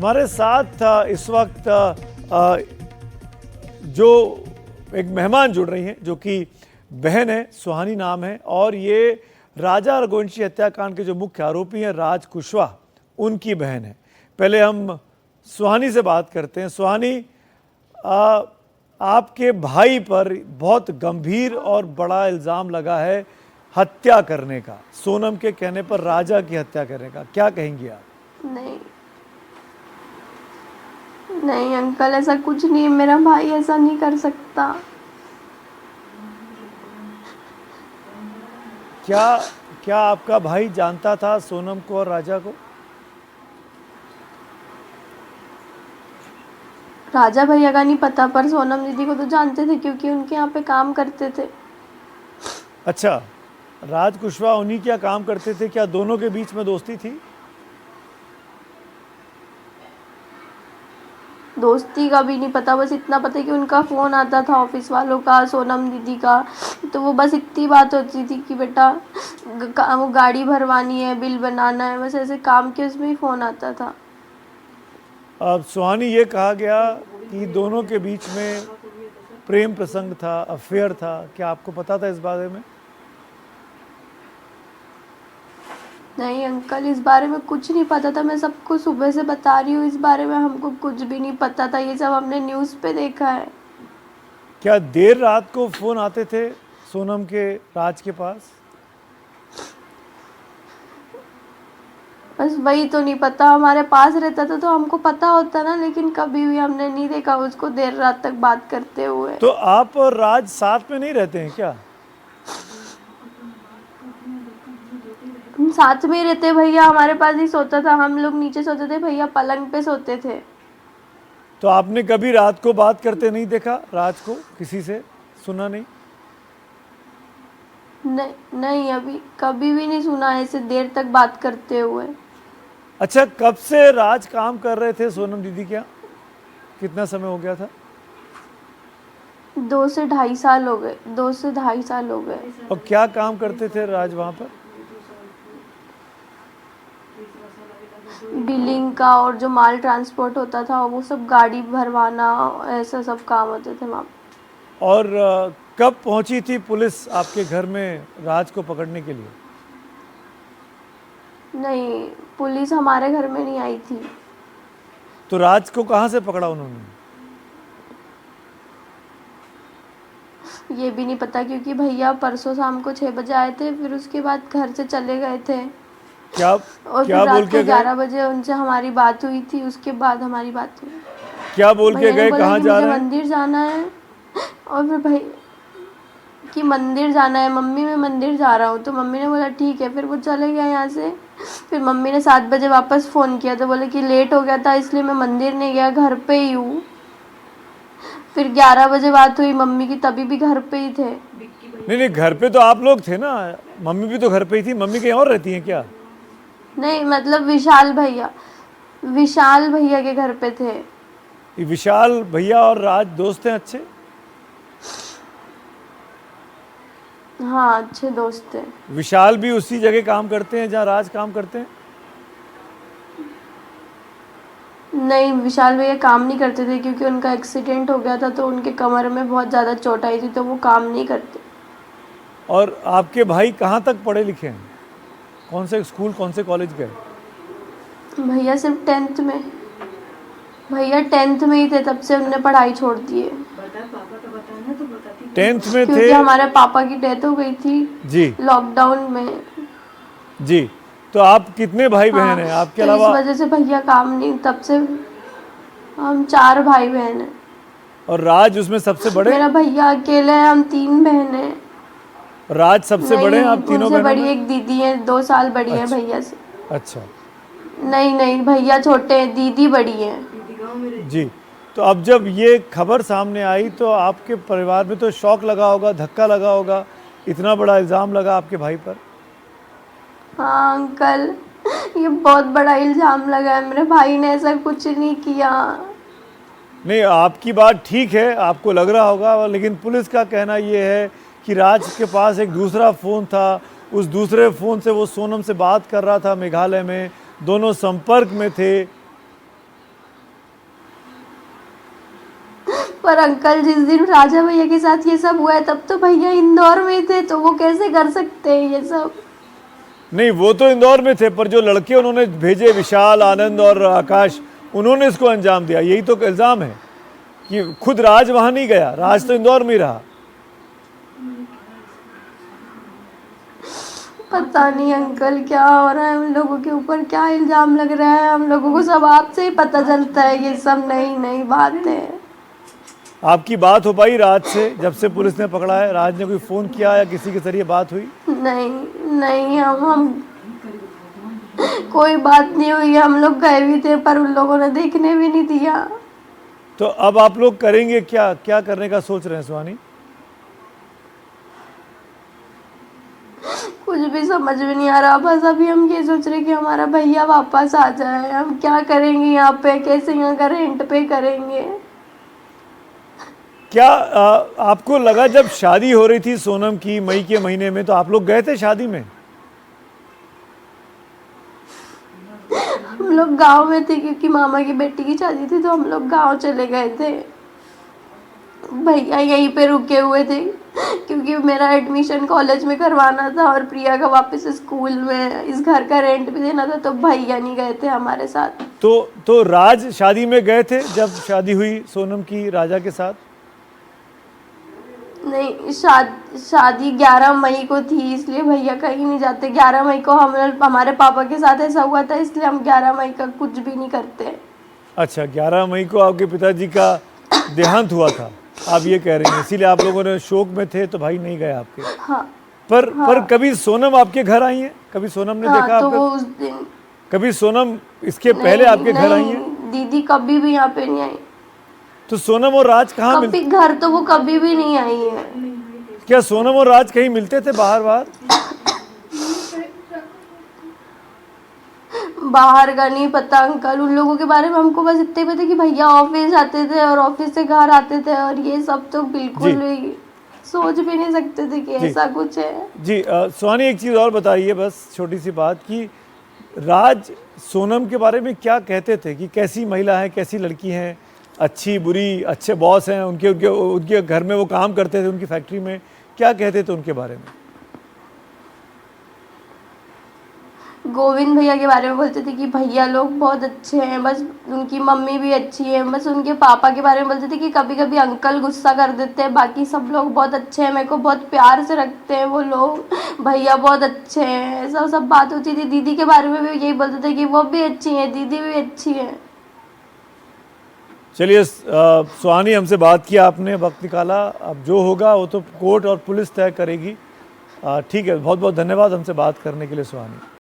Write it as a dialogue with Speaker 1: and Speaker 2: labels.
Speaker 1: हमारे साथ इस वक्त जो एक मेहमान जुड़ रही हैं, जो कि बहन है, सुहानी नाम है, और ये राजा रघुवंशी हत्याकांड के जो मुख्य आरोपी हैं राज कुशवाहा, उनकी बहन है। पहले हम सुहानी से बात करते हैं। सुहानी, आपके भाई पर बहुत गंभीर और बड़ा इल्ज़ाम लगा है हत्या करने का, सोनम के कहने पर राजा की हत्या करने का, क्या कहेंगी आप?
Speaker 2: नहीं नहीं अंकल, ऐसा कुछ नहीं है। मेरा भाई ऐसा नहीं कर सकता।
Speaker 1: क्या आपका भाई जानता था सोनम को और राजा को?
Speaker 2: राजा भैया का नहीं पता, पर सोनम दीदी को तो जानते थे क्योंकि उनके यहाँ पे काम करते थे।
Speaker 1: अच्छा, राज कुशवाहा उन्हीं क्या काम करते थे? क्या दोनों के बीच में दोस्ती थी?
Speaker 2: दोस्ती का भी नहीं पता, बस इतना पता है कि उनका फ़ोन आता था ऑफिस वालों का, सोनम दीदी का। तो वो बस इतनी बात होती थी कि बेटा वो गाड़ी भरवानी है, बिल बनाना है, बस ऐसे काम के उसमें ही फ़ोन आता था।
Speaker 1: अब सुहानी, ये कहा गया कि दोनों के बीच में प्रेम प्रसंग था, अफेयर था, क्या आपको पता था इस बारे में?
Speaker 2: नहीं अंकल, इस बारे में कुछ नहीं पता था। मैं सबको सुबह से बता रही हूँ, इस बारे में हमको कुछ भी नहीं पता था। ये सब हमने न्यूज़ पे देखा है।
Speaker 1: क्या देर रात को फोन आते थे सोनम के राज के पास?
Speaker 2: बस वही तो नहीं पता। हमारे पास रहता था तो हमको पता होता ना, लेकिन कभी भी हमने नहीं देखा उसको देर रात तक बात करते हुए।
Speaker 1: तो आप और राज साथ में नहीं रहते हैं क्या?
Speaker 2: हम साथ में ही रहते, भैया हमारे पास ही सोता था। हम लोग नीचे सोते थे, भैया पलंग पे सोते थे।
Speaker 1: तो आपने कभी रात को बात करते नहीं देखा राज को किसी से? सुना नहीं?
Speaker 2: नहीं, अभी कभी भी नहीं सुना ऐसे देर तक बात करते हुए।
Speaker 1: अच्छा, कब से राज काम कर रहे थे सोनम दीदी के यहाँ? कितना समय हो गया था?
Speaker 2: 2 से ढाई साल हो गए, 2 से ढाई साल हो गए।
Speaker 1: और क्या काम करते थे राज वहाँ पर?
Speaker 2: बिलिंग का, और जो माल ट्रांसपोर्ट होता था वो सब, गाड़ी भरवाना, ऐसा सब काम होते थे वहाँ।
Speaker 1: और कब पहुंची थी पुलिस आपके घर में राज को पकड़ने के लिए?
Speaker 2: नहीं, पुलिस हमारे घर में नहीं आई थी।
Speaker 1: तो राज को कहाँ से पकड़ा उन्होंने?
Speaker 2: ये भी नहीं पता, क्योंकि भैया परसों शाम को 6 बजे आए थे, फिर उसके बाद घर से चले गए थे।
Speaker 1: क्या
Speaker 2: और
Speaker 1: क्या
Speaker 2: फिर
Speaker 1: बोल
Speaker 2: रात
Speaker 1: के
Speaker 2: को
Speaker 1: गए?
Speaker 2: 11 बजे उनसे हमारी बात हुई थी, उसके बाद हमारी बात हुई।
Speaker 1: क्या बोल के
Speaker 2: भैया ने
Speaker 1: गए?
Speaker 2: बोला
Speaker 1: कहाँ
Speaker 2: कि
Speaker 1: जा
Speaker 2: मुझे
Speaker 1: रहे हैं?
Speaker 2: मंदिर जाना है, और फिर भाई कि मंदिर जाना है मम्मी, मैं मंदिर जा रहा हूँ। तो मम्मी ने बोला ठीक है, फिर वो चले गए यहाँ से। फिर मम्मी ने 7 बजे वापस फ़ोन किया तो बोले कि लेट हो गया था इसलिए मैं मंदिर नहीं गया, घर पे ही हूँ। फिर 11 बजे बात हुई मम्मी की, तभी भी घर पे ही थे।
Speaker 1: नहीं, घर पे तो आप लोग थे ना, मम्मी भी तो घर पे ही थी। मम्मी कहीं और रहती हैं क्या?
Speaker 2: नहीं मतलब विशाल भैया के घर पे थे।
Speaker 1: ये विशाल भैया और राज दोस्त हैं अच्छे?
Speaker 2: हाँ, अच्छे दोस्त थे।
Speaker 1: विशाल भी उसी जगह काम करते हैं जहाँ राज काम करते हैं?
Speaker 2: नहीं, विशाल भैया काम नहीं करते थे क्योंकि उनका एक्सीडेंट हो गया था, तो उनके कमर में बहुत ज़्यादा चोट आई थी, तो वो काम नहीं करते।
Speaker 1: और आपके भाई कहाँ तक पढ़े लिखे हैं? कौन से स्कूल, कौन से कॉलेज गए?
Speaker 2: भैया सिर्फ 10th में। भैया 10th में ही थे, तब से उन्होंने पढ़ाई छोड़ दी है।
Speaker 1: 10th में थे?
Speaker 2: क्योंकि हमारे पापा की डेथ हो गई थी
Speaker 1: जी
Speaker 2: लॉकडाउन में।
Speaker 1: जी। तो आप कितने भाई
Speaker 2: हाँ,
Speaker 1: बहन हैं आपके
Speaker 2: तो
Speaker 1: अलावा?
Speaker 2: इस वजह से भैया काम नहीं, तब से हम 4 भाई बहन हैं।
Speaker 1: और राज उसमें सबसे बड़े?
Speaker 2: मेरा भैया अकेले हैं, हम 3 बहन हैं।
Speaker 1: राज सबसे बड़े हैं आप तीनों
Speaker 2: उनसे
Speaker 1: बहनों
Speaker 2: बड़ी
Speaker 1: में?
Speaker 2: एक दीदी है, 2 साल बड़ी है
Speaker 1: अच्छा
Speaker 2: भैया से।
Speaker 1: अच्छा।
Speaker 2: नहीं, भैया छोटे हैं, दीदी बड़ी है।
Speaker 1: जी। तो अब जब ये खबर सामने आई तो आपके परिवार में तो शॉक लगा होगा, धक्का लगा होगा, इतना बड़ा इल्ज़ाम लगा आपके भाई पर।
Speaker 2: हाँ अंकल, ये बहुत बड़ा इल्ज़ाम लगा है। मेरे भाई ने ऐसा कुछ नहीं किया।
Speaker 1: नहीं, आपकी बात ठीक है, आपको लग रहा होगा, लेकिन पुलिस का कहना ये है कि राज के पास एक दूसरा फ़ोन था, उस दूसरे फ़ोन से वो सोनम से बात कर रहा था मेघालय में, दोनों संपर्क में थे।
Speaker 2: पर अंकल जिस दिन राजा भैया के साथ ये सब हुआ है तब तो भैया इंदौर में थे, तो वो कैसे कर सकते हैं ये सब।
Speaker 1: नहीं, वो तो इंदौर में थे, पर जो लड़के उन्होंने भेजे, विशाल, आनंद और आकाश, उन्होंने इसको अंजाम दिया, यही तो इल्ज़ाम है कि खुद राज वहाँ नहीं गया, राज तो इंदौर में ही रहा।
Speaker 2: पता नहीं अंकल क्या हो रहा है, हम लोगों के ऊपर क्या इल्जाम लग रहा है, हम लोगों को सब आपसे ही पता चलता है, ये सब नई नई बात है।
Speaker 1: आपकी बात हो पाई राज से जब से पुलिस ने पकड़ा है? राज ने कोई फ़ोन किया या किसी के जरिए बात हुई?
Speaker 2: नहीं नहीं, हम कोई बात नहीं हुई, हम लोग गए भी थे पर उन लोगों ने देखने भी नहीं दिया।
Speaker 1: तो अब आप लोग करेंगे क्या, क्या करने का सोच रहे हैं सुहानी?
Speaker 2: कुछ भी समझ में नहीं आ रहा, बस अभी हम ये सोच रहे कि हमारा भैया वापस आ जाए। हम क्या करेंगे यहाँ पे, कैसे यहाँ का रेंट पे करेंगे।
Speaker 1: क्या आपको लगा जब शादी हो रही थी सोनम की मई के महीने में, तो आप लोग गए थे शादी में?
Speaker 2: हम लोग गांव में थे क्योंकि मामा की बेटी की शादी थी, तो हम लोग गांव चले गए थे। भैया यहीं पे रुके हुए थे क्योंकि मेरा एडमिशन कॉलेज में करवाना था और प्रिया का वापस स्कूल में इस घर का रेंट भी देना था, तो भैया नहीं गए थे हमारे साथ।
Speaker 1: तो राज शादी में गए थे जब शादी हुई सोनम की राजा के साथ?
Speaker 2: नहीं, शादी 11 मई को थी, इसलिए भैया कहीं नहीं जाते। 11 मई को हमारे पापा के साथ ऐसा हुआ था, इसलिए हम 11 मई का कुछ भी नहीं करते।
Speaker 1: अच्छा, 11 मई को आपके पिताजी का देहांत हुआ था, आप ये कह रही हैं, इसीलिए आप लोगों ने शोक में थे तो भाई नहीं गए आपके।
Speaker 2: हाँ।
Speaker 1: पर कभी सोनम आपके घर आई है? कभी सोनम ने देखा
Speaker 2: तो
Speaker 1: आपको?
Speaker 2: वो उस दिन
Speaker 1: कभी सोनम इसके पहले आपके घर आई है?
Speaker 2: दीदी कभी भी यहाँ पे नहीं आई।
Speaker 1: तो सोनम और राज कहाँ
Speaker 2: कभी घर तो वो कभी भी नहीं आई है।
Speaker 1: क्या सोनम और राज कहीं मिलते थे बाहर बाहर?
Speaker 2: बाहर का नहीं पता अंकल, उन लोगों के बारे में हमको बस इतने पता कि भैया ऑफिस जाते थे और ऑफिस से घर आते थे, और ये सब तो बिल्कुल भी सोच भी नहीं सकते थे कि ऐसा कुछ है।
Speaker 1: जी सुहानी, एक चीज़ और बताइए, बस छोटी सी बात, कि राज सोनम के बारे में क्या कहते थे कि कैसी महिला है, कैसी लड़की है, अच्छी बुरी, अच्छे बॉस हैं उनके उनके उनके घर में वो काम करते थे, उनकी फैक्ट्री में, क्या कहते थे उनके बारे में?
Speaker 2: गोविंद भैया के बारे में बोलते थे कि भैया लोग बहुत अच्छे हैं, बस उनकी मम्मी भी अच्छी है। बस उनके पापा के बारे में बोलते थे कि कभी कभी अंकल गुस्सा कर देते हैं, बाकी सब लोग बहुत अच्छे हैं, मेरे को बहुत प्यार से रखते हैं वो लोग, भैया बहुत अच्छे हैं, ऐसा सब बात होती थी। दीदी के बारे में भी यही बोलते थे कि वो भी अच्छी है, दीदी भी अच्छी है।
Speaker 1: चलिए सुहानी, हमसे बात किया आपने, वक्त निकाला, अब जो होगा वो तो कोर्ट और पुलिस तय करेगी। ठीक है, बहुत बहुत धन्यवाद हमसे बात करने के लिए सुहानी।